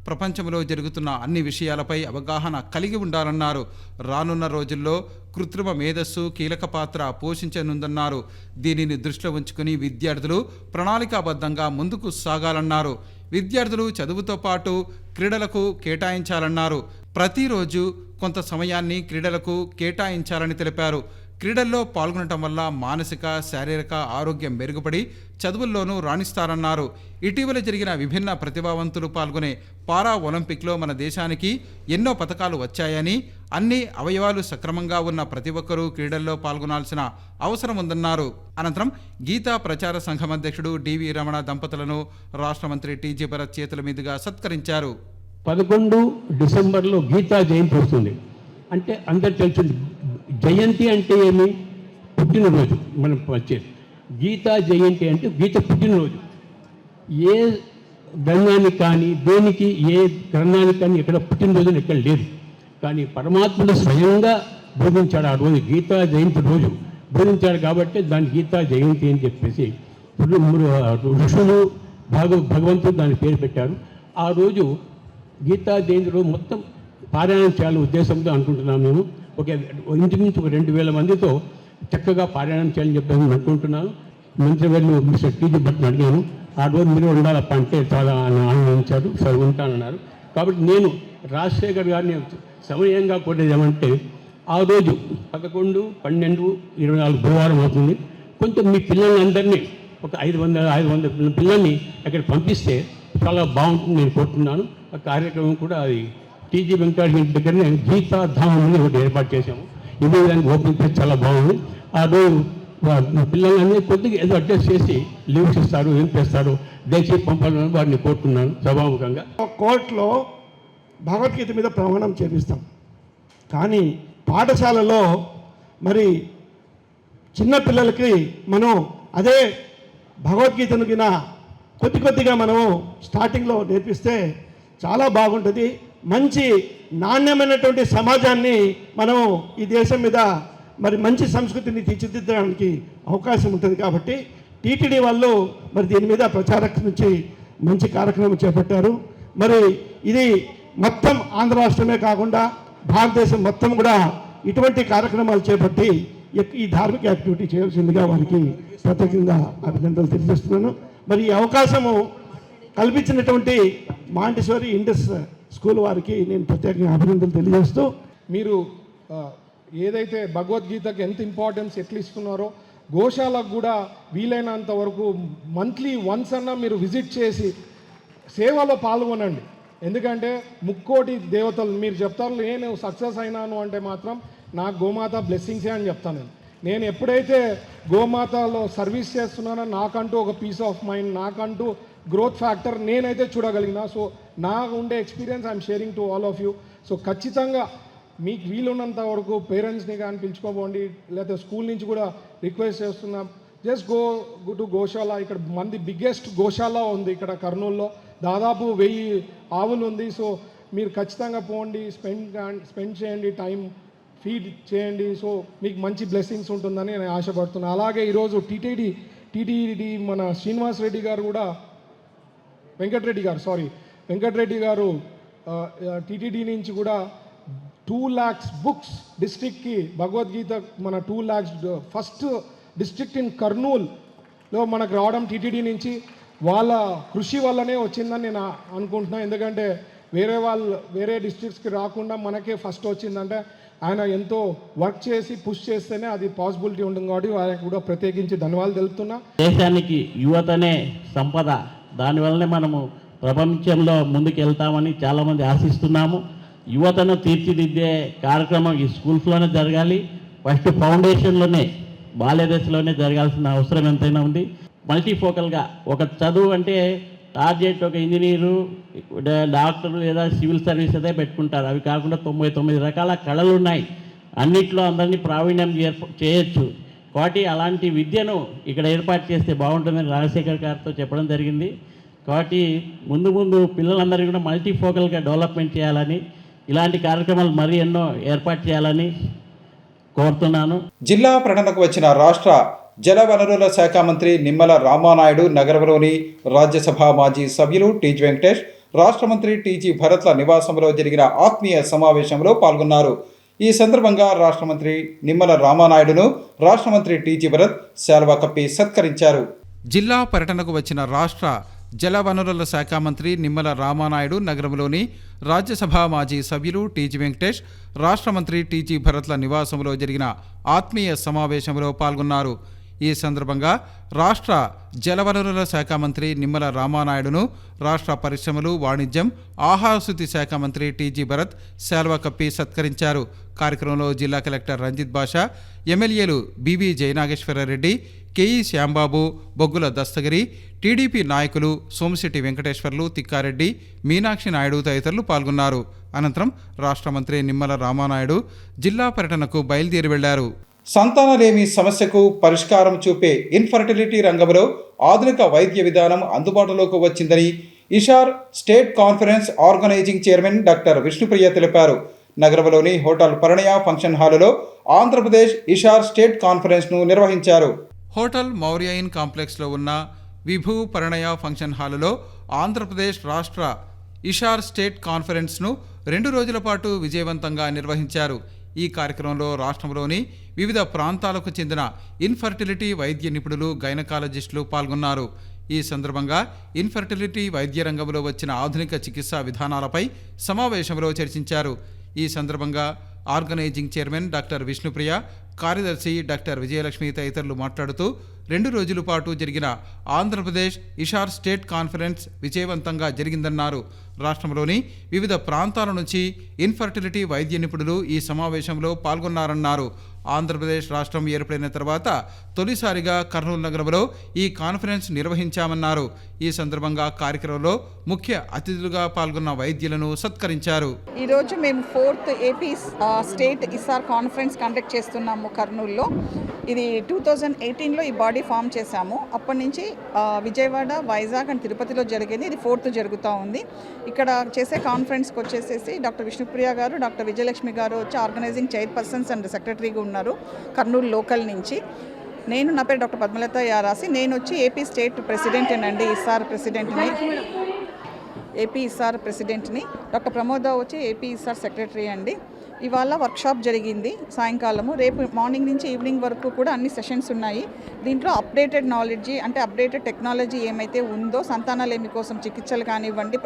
ప్రపంచంలో జరుగుతున్న అన్ని విషయాలపై అవగాహన కలిగి ఉండాలన్నారు. రానున్న రోజుల్లో కృత్రిమ మేధస్సు కీలక పాత్ర పోషించనుందన్నారు. దీనిని దృష్టిలో ఉంచుకుని విద్యార్థులు ప్రణాళికాబద్ధంగా ముందుకు సాగాలన్నారు. విద్యార్థులు చదువుతో పాటు క్రీడలకు కేటాయించాలన్నారు. ప్రతిరోజు కొంత సమయాన్ని క్రీడలకు కేటాయించాలని తెలిపారు. క్రీడల్లో పాల్గొనటం వల్ల మానసిక, శారీరక ఆరోగ్యం మెరుగుపడి చదువుల్లోనూ రాణిస్తారన్నారు. ఇటీవల జరిగిన విభిన్న ప్రతిభావంతులు పాల్గొనే పారా ఒలింపిక్లో మన దేశానికి ఎన్నో పతకాలు వచ్చాయని, అన్ని అవయవాలు సక్రమంగా ఉన్న ప్రతి ఒక్కరూ క్రీడల్లో పాల్గొనాల్సిన అవసరం ఉందన్నారు. అనంతరం గీతా ప్రచార సంఘం అధ్యక్షుడు డివి రమణ దంపతులను రాష్ట్ర మంత్రి టీజీ భరత్ చేతుల మీదుగా సత్కరించారు. 11 డిసెంబర్లో గీతా జయంతి వస్తుంది. అంటే అందరు తెలుస్తుంది, జయంతి అంటే ఏమి? పుట్టినరోజు. మనం వచ్చేది గీతా జయంతి అంటే గీత పుట్టినరోజు. ఏ గ్రంథానికి కానీ దేనికి ఏ గ్రంథానికి కానీ ఇక్కడ పుట్టినరోజు ఎక్కడ లేదు. కానీ పరమాత్ముడు స్వయంగా బోధించాడు. ఆ రోజు గీతా జయంతి రోజు బోధించాడు కాబట్టి దాన్ని గీతా జయంతి అని చెప్పేసి ఋషులు భగవంతుడు దాని పేరు పెట్టారు. ఆ రోజు గీతా జయంతి రోజు మొత్తం పారాయణం చేయాలని ఉద్దేశంతో అనుకుంటున్నాం. మేము ఇంచుమించు 2000 మందితో చక్కగా పారాయణం చేయాలని చెప్పి అనుకుంటున్నాను. మంత్రివర్యులు మిస్టర్ టీజీ భరత్ని అడిగాను. ఆ రోజు మీరు ఉండాలప్ప అంటే చాలా ఆనందించారు. సరే ఉంటానన్నారు. కాబట్టి నేను రాజశేఖర్ గారిని సమయంగా కోరేది ఏమంటే, ఆ రోజు 11, 12, 24 గురువారం అవుతుంది. కొంచెం మీ పిల్లలందరినీ ఒక 500 పిల్లల్ని అక్కడ పంపిస్తే చాలా బాగుంటుంది నేను కోరుతున్నాను. ఆ కార్యక్రమం కూడా అది టీజీ వెంకటరెడ్డి ఇంటి దగ్గరనే గీతాధామం అని ఒకటి ఏర్పాటు చేశాము. ఇదే దానికి ఓపెన్ చేసి చాలా బాగుంది. ఆ రోజు పిల్లలన్నీ కొద్దిగా ఏదో అడ్జస్ట్ చేసి లీవ్స్ ఇస్తారు, ఏం చేస్తారు, దయచేసి పంపాలని వారిని కోరుతున్నాను సభాముఖంగా. కోర్టులో భగవద్గీత మీద ప్రమాణం చేపిస్తాం. కానీ పాఠశాలలో మరి చిన్నపిల్లలకి మనం అదే భగవద్గీతను కింద కొద్దిగా మనము స్టార్టింగ్లో నేర్పిస్తే చాలా బాగుంటుంది. మంచి నాణ్యమైనటువంటి సమాజాన్ని మనం ఈ దేశం మీద మరి మంచి సంస్కృతిని తీర్చిదిద్దడానికి అవకాశం ఉంటుంది. కాబట్టి టీటీడీ వాళ్ళు మరి దీని మీద ప్రచారం నుంచి మంచి కార్యక్రమం చేపట్టారు. మరి ఇది మొత్తం ఆంధ్ర రాష్ట్రమే కాకుండా భారతదేశం మొత్తం కూడా ఇటువంటి కార్యక్రమాలు చేపట్టి ఈ ధార్మిక యాక్టివిటీ చేయాల్సిందిగా వారికి ప్రత్యేకంగా అభినందనలు తెలియజేస్తున్నాను. మరి ఈ అవకాశము కల్పించినటువంటి మాంటిసోరీ ఇండస్ స్కూల్ వారికి నేను ప్రత్యేకంగా అభినందనలు తెలియజేస్తూ, మీరు ఏదైతే భగవద్గీతకి ఎంత ఇంపార్టెన్స్ ఎట్లా ఇస్తున్నారో గోశాలకు కూడా వీలైనంత వరకు మంత్లీ వన్స్ అన్నా మీరు విజిట్ చేసి సేవలో పాల్గొనండి. ఎందుకంటే ముక్కోటి దేవతలు మీరు చెప్తారు, నేను సక్సెస్ అయినాను అంటే మాత్రం నాకు గోమాత బ్లెస్సింగ్సే అని చెప్తాను. నేను ఎప్పుడైతే గోమాతలో సర్వీస్ చేస్తున్నానో నాకంటూ ఒక పీస్ ఆఫ్ మైండ్, నాకంటూ గ్రోత్ ఫ్యాక్టర్ నేనైతే చూడగలిగిన. సో నాకు ఉండే experience I'm sharing to all of you. So ఖచ్చితంగా మీకు వీలున్నంత వరకు పేరెంట్స్ని కానీ పిలుచుకోబోండి, లేకపోతే స్కూల్ నుంచి కూడా రిక్వెస్ట్ చేస్తున్నాం, జస్ట్ గో టు గోశాల. ఇక్కడ మంది బిగ్గెస్ట్ గోశాల ఉంది ఇక్కడ కర్నూలులో, దాదాపు 1000 ఆవులు ఉంది. సో మీరు ఖచ్చితంగా పోండి, స్పెండ్ చేయండి, టైం ఫీడ్ చేయండి. సో మీకు మంచి బ్లెస్సింగ్స్ ఉంటుందని నేను ఆశపడుతున్నాను. అలాగే ఈరోజు టీటీడీ మన శ్రీనివాస్ రెడ్డి గారు కూడా వెంకటరెడ్డి గారు టీటీడీ నుంచి కూడా 2 lakhs బుక్స్ డిస్ట్రిక్ట్కి భగవద్గీత మన 2 lakhs ఫస్ట్ డిస్ట్రిక్ట్ ఇన్ కర్నూలులో మనకు రావడం టీటీడీ నుంచి వాళ్ళ కృషి వల్లనే వచ్చిందని నేను అనుకుంటున్నాను. ఎందుకంటే వేరే డిస్ట్రిక్ట్స్కి రాకుండా మనకే ఫస్ట్ వచ్చిందంటే ఆయన ఎంతో వర్క్ చేసి పుష్ చేస్తేనే అది పాసిబిలిటీ ఉంటుంది. కాబట్టి ఆయనకు కూడా ప్రత్యేకించి ధన్యవాదాలు తెలుపుతున్నా. దేశానికి యువతనే సంపద, దానివల్లనే మనము ప్రపంచంలో ముందుకు వెళ్తామని చాలామంది ఆశిస్తున్నాము. యువతను తీర్చిదిద్దే కార్యక్రమం ఈ స్కూల్స్లోనే జరగాలి. ఫస్ట్ ఫౌండేషన్లోనే బాల్య దశలోనే జరగాల్సిన అవసరం ఎంతైనా ఉంది. మల్టీఫోకల్గా ఒక చదువు అంటే టార్గెట్ ఒక ఇంజనీరు, డాక్టరు లేదా సివిల్ సర్వీస్ అదే పెట్టుకుంటారు. అవి కాకుండా 99 రకాల కళలు ఉన్నాయి. అన్నిట్లో అందరినీ ప్రావీణ్యం చేయొచ్చు. కాబట్టి అలాంటి విద్యను ఇక్కడ ఏర్పాటు చేస్తే బాగుంటుందని రాజశేఖర్ గారితో చెప్పడం జరిగింది. కాబట్టి ముందు పిల్లలందరికీ కూడా మల్టీఫోకల్గా డెవలప్మెంట్ చేయాలని, ఇలాంటి కార్యక్రమాలు మరీ ఎన్నో ఏర్పాటు చేయాలని కోరుతున్నాను. జిల్లా పర్యటనకు వచ్చిన రాష్ట్ర జలవనరుల శాఖ మంత్రి నిమ్మల రామానాయుడు నగరంలోని రాజ్యసభ మాజీ సభ్యులు టీజీ వెంకటేష్, రాష్ట్ర మంత్రి టీజీ భరత్ల నివాసంలో జరిగిన ఆత్మీయ సమావేశంలో పాల్గొన్నారు. ఈ సందర్భంగా రాష్ట్ర మంత్రి నిమ్మల రామానాయుడును రాష్ట్ర మంత్రి టీజీ భరత్ శాల్వా కప్పి సత్కరించారు. జిల్లా పర్యటనకు వచ్చిన రాష్ట్ర జలవనరుల శాఖ మంత్రి నిమ్మల రామానాయుడు నగరంలోని రాజ్యసభ మాజీ సభ్యులు టీజీ వెంకటేష్, రాష్ట్ర మంత్రి టీజీ భరత్ల నివాసంలో జరిగిన ఆత్మీయ సమావేశంలో పాల్గొన్నారు. ఈ సందర్భంగా రాష్ట్ర జలవనరుల శాఖ మంత్రి నిమ్మల రామానాయుడును రాష్ట్ర పరిశ్రమలు, వాణిజ్యం, ఆహారశుద్ధి శాఖ మంత్రి టీజీ భరత్ శాల్వా కప్పి సత్కరించారు. కార్యక్రమంలో జిల్లా కలెక్టర్ రంజిత్ బాషా, ఎమ్మెల్యేలు బీబీ జయనాగేశ్వరరెడ్డి, కేఈ శ్యాంబాబు, బొగ్గుల దస్తగిరి, టీడీపీ నాయకులు సోమిశెట్టి వెంకటేశ్వర్లు, తిక్కారెడ్డి, మీనాక్షి నాయుడు తదితరులు పాల్గొన్నారు. అనంతరం రాష్ట్ర మంత్రి నిమ్మల రామానాయుడు జిల్లా పర్యటనకు బయలుదేరి వెళ్లారు. సంతానలేమి సమస్యకు పరిష్కారం చూపే ఇన్ఫర్టిలిటీ రంగంలో ఆధునిక వైద్య విధానం అందుబాటులోకి వచ్చిందని ఇషార్ state conference organizing chairman doctor Vishnupriya తెలిపారు. నగరంలోని హోటల్ పరిణయ ఫంక్షన్ హాలులో ఆంధ్రప్రదేశ్ ఇషార్ స్టేట్ కాన్ఫరెన్స్ను నిర్వహించారు. హోటల్ మౌర్యయిన్ కాంప్లెక్స్లో ఉన్న విభూ పరిణయ ఫంక్షన్ హాలులో ఆంధ్రప్రదేశ్ రాష్ట్ర ఇషార్ స్టేట్ కాన్ఫరెన్స్ను 2 రోజుల పాటు విజయవంతంగా నిర్వహించారు. ఈ కార్యక్రమంలో రాష్ట్రంలోని వివిధ ప్రాంతాలకు చెందిన ఇన్ఫర్టిలిటీ వైద్య నిపుణులు, గైనకాలజిస్టులు పాల్గొన్నారు. ఈ సందర్భంగా ఇన్ఫర్టిలిటీ వైద్య రంగంలో వచ్చిన ఆధునిక చికిత్సా విధానాలపై సమావేశంలో చర్చించారు. ఈ సందర్భంగా ఆర్గనైజింగ్ చైర్మన్ డాక్టర్ విష్ణుప్రియ, కార్యదర్శి డాక్టర్ విజయలక్ష్మి తదితరులు మాట్లాడుతూ 2 రోజుల పాటు జరిగిన ఆంధ్రప్రదేశ్ ఇషార్ స్టేట్ కాన్ఫరెన్స్ విజయవంతంగా జరిగిందన్నారు. రాష్ట్రంలోని వివిధ ప్రాంతాల నుంచి ఇన్ఫర్టిలిటీ వైద్య నిపుణులు ఈ సమావేశంలో పాల్గొన్నారన్నారు. ఆంధ్రప్రదేశ్ రాష్ట్రం ఏర్పడిన తర్వాత తొలిసారిగా కర్నూలు నగరంలో ఈ కాన్ఫరెన్స్ నిర్వహించామన్నారు. ఈ సందర్భంగా కార్యక్రమంలో ముఖ్య అతిథులుగా పాల్గొన్న వైద్యులను సత్కరించారు. ఈరోజు మేము 4th AP state ISAR conference conduct చేస్తున్నాము కర్నూలులో. ఇది 2018లో ఈ బాడీ ఫామ్ చేశాము. అప్పటి నుంచి విజయవాడ, వైజాగ్ అండ్ తిరుపతిలో జరిగింది. ఇది 4th జరుగుతూ ఉంది. ఇక్కడ చేసే కాన్ఫరెన్స్కి వచ్చేసేసి డాక్టర్ విష్ణుప్రియ గారు, డాక్టర్ విజయలక్ష్మి గారు వచ్చి ఆర్గనైజింగ్ చైర్పర్సన్స్ అండ్ సెక్రటరీగా ఉన్నారు కర్నూలు లోకల్ నుంచి. నా పేరు డాక్టర్ పద్మలత యారాసి. నేను వచ్చి ఏపీ స్టేట్ ప్రెసిడెంట్ అండి, ఇసార్ ప్రెసిడెంట్ని. ఏపీ ఇస్ఆర్ ప్రెసిడెంట్ని. డాక్టర్ ప్రమోద వచ్చి ఏపీ ఇస్ఆర్ సెక్రటరీ అండి. ఇవాళ వర్క్షాప్ జరిగింది సాయంకాలము. రేపు మార్నింగ్ నుంచి ఈవినింగ్ వరకు కూడా అన్ని సెషన్స్ ఉన్నాయి. దీంట్లో అప్డేటెడ్ నాలెడ్జీ అంటే అప్డేటెడ్ టెక్నాలజీ ఏమైతే ఉందో సంతానలేమి కోసం చికిత్సలు కానివ్వండి,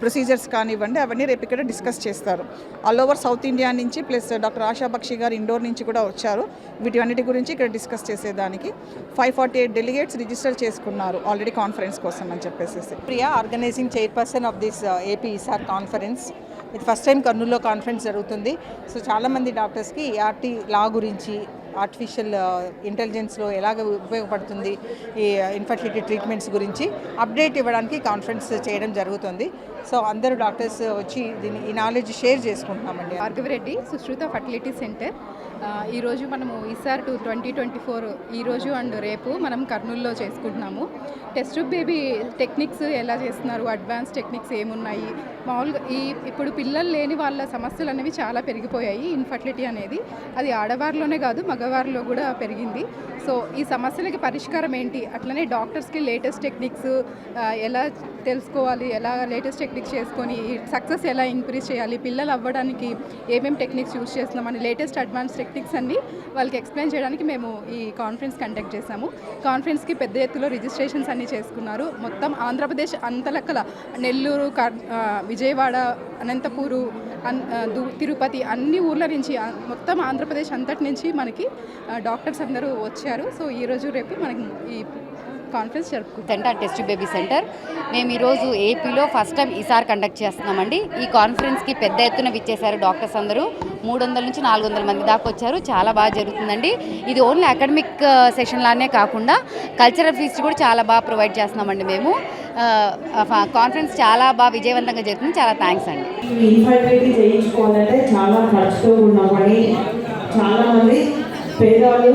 ప్రొసీజర్స్ కానివ్వండి, అవన్నీ రేపు ఇక్కడ డిస్కస్ చేస్తారు. ఆల్ ఓవర్ సౌత్ ఇండియా నుంచి ప్లస్ డాక్టర్ ఆశా బక్షి గారు ఇండోర్ నుంచి కూడా వచ్చారు. వీటన్నిటి గురించి ఇక్కడ డిస్కస్ చేసేదానికి 548 డెలిగేట్స్ రిజిస్టర్ చేసుకున్నారు ఆల్రెడీ కాన్ఫరెన్స్ కోసం అని చెప్పేసి. Priya, organizing chairperson of this AP ISAR conference. ఇది ఫస్ట్ టైం కర్నూలులో కాన్ఫరెన్స్ జరుగుతుంది. సో చాలామంది డాక్టర్స్కి ఈఆర్టీ లా గురించి, ఆర్టిఫిషియల్ ఇంటెలిజెన్స్లో ఎలాగ ఉపయోగపడుతుంది, ఈ ఇన్ఫర్టిలిటీ ట్రీట్మెంట్స్ గురించి అప్డేట్ ఇవ్వడానికి కాన్ఫరెన్స్ చేయడం జరుగుతుంది. సో అందరూ డాక్టర్స్ వచ్చి ఈ నాలెడ్జ్ షేర్ చేసుకుంటున్నామండి. Bhargava Reddy, Sushruta fertility centre. ఈరోజు మనము ఇస్ఆర్ 2024 ఈరోజు అండ్ రేపు మనం కర్నూలులో చేసుకుంటున్నాము. టెస్ట్ ట్యూబ్ బేబీ టెక్నిక్స్ ఎలా చేస్తున్నారు, అడ్వాన్స్ టెక్నిక్స్ ఏమున్నాయి, మామూలుగా ఇప్పుడు పిల్లలు లేని వాళ్ళ సమస్యలు అనేవి చాలా పెరిగిపోయాయి. ఇన్ఫర్టిలిటీ అనేది అది ఆడవారిలోనే కాదు మగవారిలో కూడా పెరిగింది. సో ఈ సమస్యలకి పరిష్కారం ఏంటి, అట్లనే డాక్టర్స్కి లేటెస్ట్ టెక్నిక్స్ ఎలా తెలుసుకోవాలి, ఎలా లేటెస్ట్ టెక్నిక్స్ చేసుకొని సక్సెస్ ఎలా ఇంక్రీజ్ చేయాలి, పిల్లలు అవ్వడానికి ఏమేమి టెక్నిక్స్ యూజ్ చేస్తున్నామని లేటెస్ట్ అడ్వాన్స్ టెక్నిక్స్ అన్ని వాళ్ళకి ఎక్స్ప్లెయిన్ చేయడానికి మేము ఈ కాన్ఫరెన్స్ కండక్ట్ చేశాము. కాన్ఫరెన్స్కి పెద్ద ఎత్తులో రిజిస్ట్రేషన్స్ అన్నీ చేసుకున్నారు. మొత్తం ఆంధ్రప్రదేశ్ అంతలక్కల నెల్లూరు, విజయవాడ, అనంతపూరు, తిరుపతి అన్ని ఊర్ల నుంచి మొత్తం ఆంధ్రప్రదేశ్ అంతటి నుంచి మనకి డాక్టర్స్ అందరూ వచ్చారు. సో ఈరోజు రేపు మనకి ఈ conference centre test baby centre మేము ఈరోజు ఏపీలో ఫస్ట్ టైం ఈసారి కండక్ట్ చేస్తున్నామండి. ఈ కాన్ఫరెన్స్కి పెద్ద ఎత్తున విచ్చేశారు డాక్టర్స్ అందరూ. 300 నుంచి 400 మంది దాకా వచ్చారు. చాలా బాగా జరుగుతుందండి. ఇది ఓన్లీ అకాడమిక్ సెషన్ లానే కాకుండా కల్చరల్ ఫీస్ట్ కూడా చాలా బాగా ప్రొవైడ్ చేస్తున్నామండి మేము. కాన్ఫరెన్స్ చాలా బాగా విజయవంతంగా జరుగుతుంది. చాలా థ్యాంక్స్ అండి. ఇన్ఫర్టిలిటీ చేయించుకోవాలంటే చాలా ఖర్చుతో ఉన్న పని, చాలామంది పేదవాళ్ళు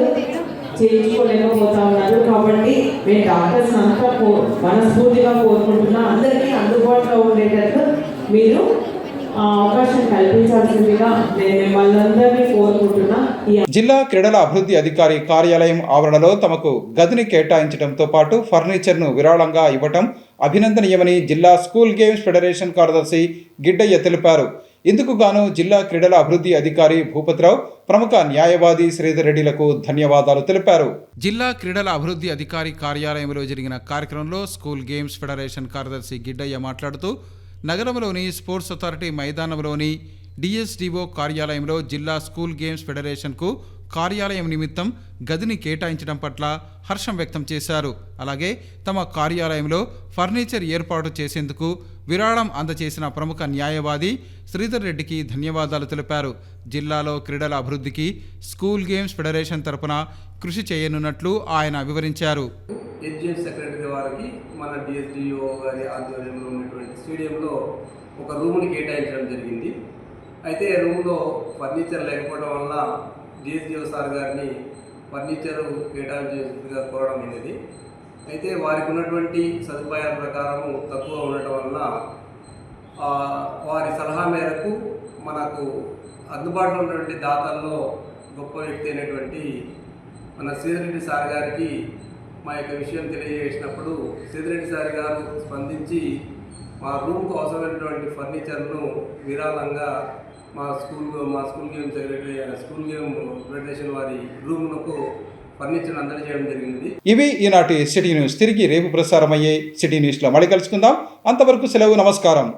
చేయించుకోలేకపోతా ఉన్నారు. కాబట్టి మేము డాక్టర్స్ అంతా మనస్ఫూర్తిగా కోరుకుంటున్నా అందరికీ అందుబాటులో ఉండేటట్టు మీరు అవకాశం కల్పించాల్సిందిగా నేను మిమ్మల్ని అందరినీ కోరుకుంటున్నా. జిల్లా క్రీడల అభివృద్ధి అధికారి కార్యాలయం ఆవరణలో తమకు గదిని కేటాయించడంతో పాటు ఫర్నిచర్ను విరాళంగా ఇవ్వటం అభినందనీయమని జిల్లా స్కూల్ గేమ్స్ ఫెడరేషన్ కార్యదర్శి గిడ్డయ్య తెలిపారు. ఇందుకు గాను జిల్లా క్రీడల అభివృద్ధి అధికారి భూపతిరావు, ప్రముఖ న్యాయవాది శ్రీధర్ రెడ్డిలకు ధన్యవాదాలు తెలిపారు. జిల్లా క్రీడల అభివృద్ధి అధికారి కార్యాలయంలో జరిగిన కార్యక్రమంలో స్కూల్ గేమ్స్ ఫెడరేషన్ కార్యదర్శి గిడ్డయ్య మాట్లాడుతూ నగరంలోని స్పోర్ట్స్ అథారిటీ మైదానంలోని డిఎస్డిఓ కార్యాలయంలో జిల్లా స్కూల్ గేమ్స్ ఫెడరేషన్కు కార్యాలయం నిమిత్తం గదిని కేటాయించడం పట్ల హర్షం వ్యక్తం చేశారు. అలాగే తమ కార్యాలయంలో ఫర్నిచర్ ఏర్పాటు చేసేందుకు విరాళం అందజేసిన ప్రముఖ న్యాయవాది శ్రీధర్ రెడ్డికి ధన్యవాదాలు తెలిపారు. జిల్లాలో క్రీడల అభివృద్ధికి స్కూల్ గేమ్స్ ఫెడరేషన్ తరపున కృషి చేయనున్నట్లు ఆయన వివరించారు. ఎడ్జిఎం సెక్రటరీ వారికి మన డిఎస్డిఓ గారి ఆధ్వర్యంలో ఉన్నటువంటి స్టేడియంలో ఒక రూమ్ని కేటాయించడం జరిగింది. అయితే రూమ్లో ఫర్నిచర్ లేకపోవడం వల్ల డిఎస్డిఓ సార్ గారిని ఫర్నిచర్ కేటాయించేందుకు కోరడం అనేది. అయితే వారికి ఉన్నటువంటి సదుపాయాల ప్రకారం తక్కువ ఉండటం వల్ల వారి సలహా మేరకు మనకు అందుబాటులో ఉన్నటువంటి దాతల్లో గొప్ప వ్యక్తి అయినటువంటి మన శ్రీధరెడ్డి సార్ గారికి మా యొక్క విషయం తెలియజేసినప్పుడు శ్రీధరెడ్డి సార్ గారు స్పందించి మా రూమ్కు అవసరమైనటువంటి ఫర్నిచర్ను విరాళంగా మా school game secretary school game federation వారి రూమ్లకు ఫర్నిచర్ అందజేయడం జరిగింది. ఇవి ఈనాటి సిటీ న్యూస్. తిరిగి రేపు ప్రసారమయ్యే సిటీ న్యూస్లో మళ్ళీ కలుసుకుందాం. అంతవరకు సెలవు. నమస్కారం.